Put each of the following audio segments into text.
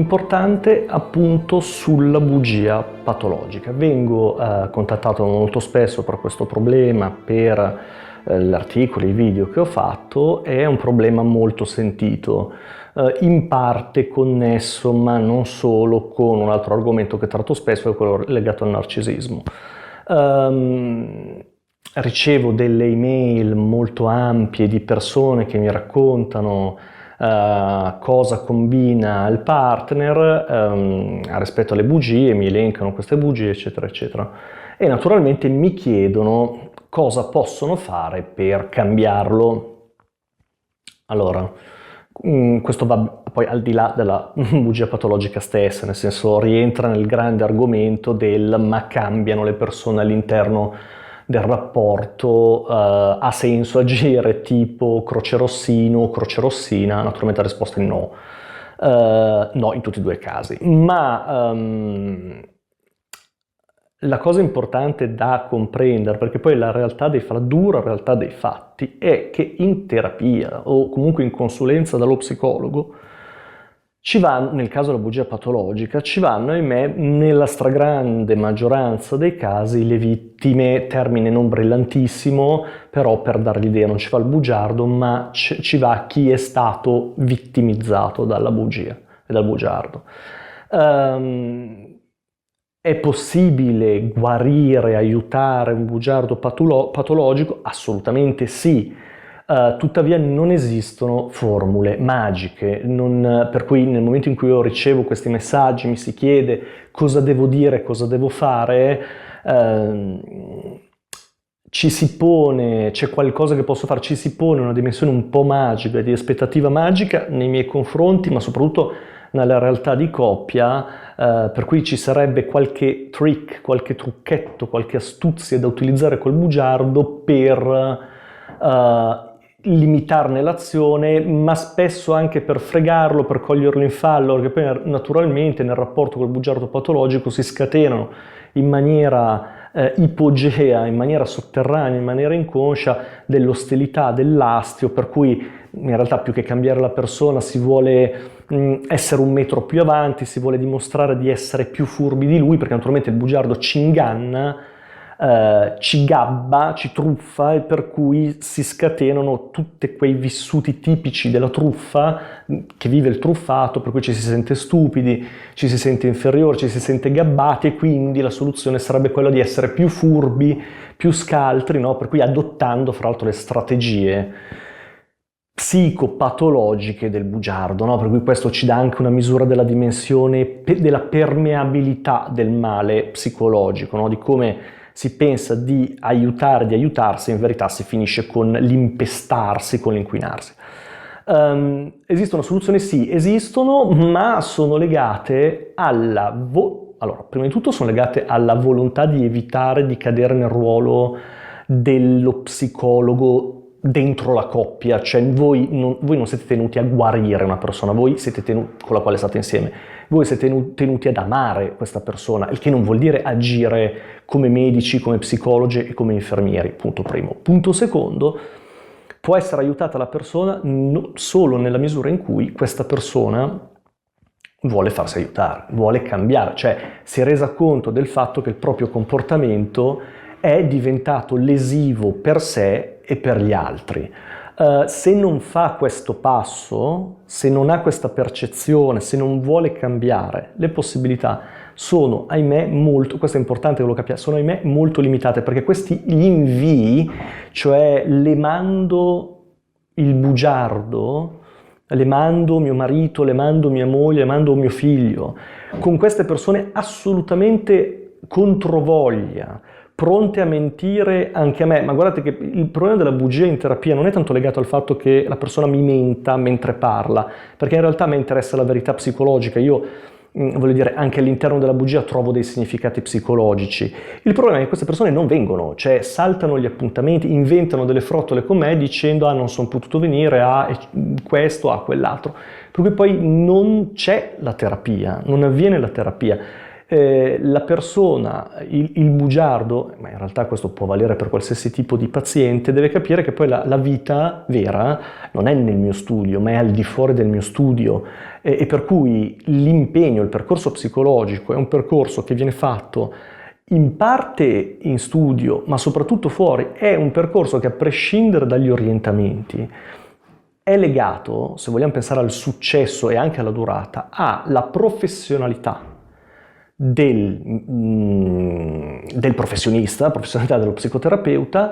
importante appunto sulla bugia patologica. Vengo contattato molto spesso per questo problema, per gli articoli, i video che ho fatto. È un problema molto sentito, in parte connesso, ma non solo, con un altro argomento che tratto spesso, è quello legato al narcisismo. Ricevo delle email molto ampie di persone che mi raccontano cosa combina il partner rispetto alle bugie, mi elencano queste bugie, eccetera, eccetera. E naturalmente mi chiedono cosa possono fare per cambiarlo. Allora, questo va poi al di là della bugia patologica stessa, nel senso rientra nel grande argomento del ma cambiano le persone all'interno del rapporto, ha senso agire tipo crocerossino o crocerossina? Naturalmente la risposta è no. No in tutti e due i casi, ma la cosa importante da comprendere, perché poi la dura realtà dei fatti, è che in terapia o comunque in consulenza dallo psicologo ci vanno, nel caso della bugia patologica, ci vanno, ahimè, nella stragrande maggioranza dei casi le vittime, termine non brillantissimo, però per dare l'idea non ci va il bugiardo, ma ci va chi è stato vittimizzato dalla bugia e dal bugiardo. È possibile guarire, aiutare un bugiardo patologico? Assolutamente sì. Tuttavia non esistono formule magiche, per cui nel momento in cui io ricevo questi messaggi mi si chiede cosa devo dire, cosa devo fare, ci si pone, c'è qualcosa che posso fare, ci si pone una dimensione un po' magica, di aspettativa magica nei miei confronti, ma soprattutto nella realtà di coppia, per cui ci sarebbe qualche trick, qualche trucchetto, qualche astuzia da utilizzare col bugiardo per limitarne l'azione, ma spesso anche per fregarlo, per coglierlo in fallo, perché poi naturalmente nel rapporto col bugiardo patologico si scatenano in maniera ipogea, in maniera sotterranea, in maniera inconscia, dell'ostilità, dell'astio, per cui in realtà più che cambiare la persona si vuole essere un metro più avanti, si vuole dimostrare di essere più furbi di lui, perché naturalmente il bugiardo ci inganna, ci gabba, ci truffa, e per cui si scatenano tutti quei vissuti tipici della truffa che vive il truffato, per cui ci si sente stupidi, ci si sente inferiori, ci si sente gabbati, e quindi la soluzione sarebbe quella di essere più furbi, più scaltri, no? Per cui adottando fra l'altro le strategie psicopatologiche del bugiardo, no? Per cui questo ci dà anche una misura della dimensione della permeabilità del male psicologico, no? Di come si pensa di aiutare, di aiutarsi, in verità si finisce con l'impestarsi, con l'inquinarsi. Esistono soluzioni? Sì, esistono, ma sono legate allora, prima di tutto sono legate alla volontà di evitare di cadere nel ruolo dello psicologo dentro la coppia, cioè voi non siete tenuti a guarire una persona, voi siete con la quale state insieme, voi siete tenuti ad amare questa persona, il che non vuol dire agire come medici, come psicologi e come infermieri, punto primo. Punto secondo, può essere aiutata la persona solo nella misura in cui questa persona vuole farsi aiutare, vuole cambiare, cioè si è resa conto del fatto che il proprio comportamento è diventato lesivo per sé e per gli altri. Se non fa questo passo, se non ha questa percezione, se non vuole cambiare, le possibilità sono, ahimè, questo è importante che lo capiate, sono, ahimè, molto limitate, perché gli invii, cioè le mando il bugiardo, le mando mio marito, le mando mia moglie, le mando mio figlio, con queste persone assolutamente controvoglia, pronte a mentire anche a me. Ma guardate che il problema della bugia in terapia non è tanto legato al fatto che la persona mi menta mentre parla, perché in realtà a me interessa la verità psicologica. Io voglio dire, anche all'interno della bugia trovo dei significati psicologici. Il problema è che queste persone non vengono, cioè saltano gli appuntamenti, inventano delle frottole con me dicendo non sono potuto venire a questo, a quell'altro, per cui poi non c'è la terapia, non avviene la terapia. La persona, il bugiardo, ma in realtà questo può valere per qualsiasi tipo di paziente, deve capire che poi la vita vera non è nel mio studio, ma è al di fuori del mio studio, e per cui l'impegno, il percorso psicologico è un percorso che viene fatto in parte in studio, ma soprattutto fuori. È un percorso che, a prescindere dagli orientamenti, è legato, se vogliamo pensare al successo e anche alla durata, alla professionalità del professionista, la professionalità dello psicoterapeuta,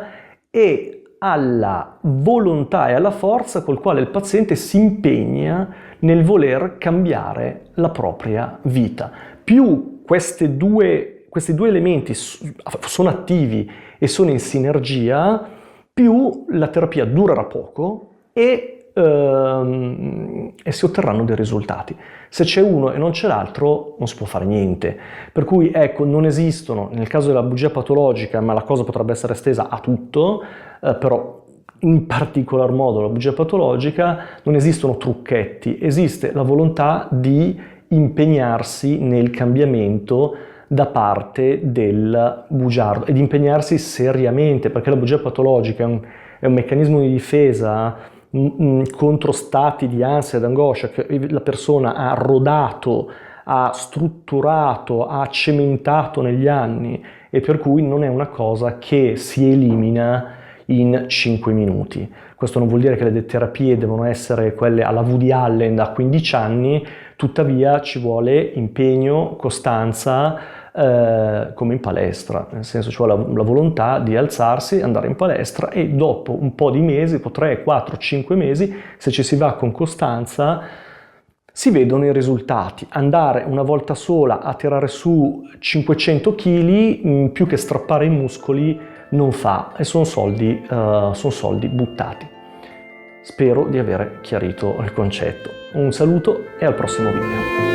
e alla volontà e alla forza col quale il paziente si impegna nel voler cambiare la propria vita. Più questi due elementi sono attivi e sono in sinergia, più la terapia durerà poco e si otterranno dei risultati. Se c'è uno e non c'è l'altro, non si può fare niente. Per cui, ecco, non esistono, nel caso della bugia patologica, ma la cosa potrebbe essere estesa a tutto, però in particolar modo la bugia patologica, non esistono trucchetti, esiste la volontà di impegnarsi nel cambiamento da parte del bugiardo e di impegnarsi seriamente, perché la bugia patologica è un meccanismo di difesa contro stati di ansia ed angoscia che la persona ha rodato, ha strutturato, ha cementato negli anni, e per cui non è una cosa che si elimina in 5 minuti. Questo non vuol dire che le terapie devono essere quelle alla Woody Allen da 15 anni, tuttavia ci vuole impegno, costanza, come in palestra, nel senso ci vuole la volontà di alzarsi, andare in palestra, e dopo un po' di mesi, 3, 4, 5 mesi, se ci si va con costanza, si vedono i risultati. Andare una volta sola a tirare su 500 kg, più che strappare i muscoli, non fa, e sono soldi buttati. Spero di aver chiarito il concetto. Un saluto e al prossimo video.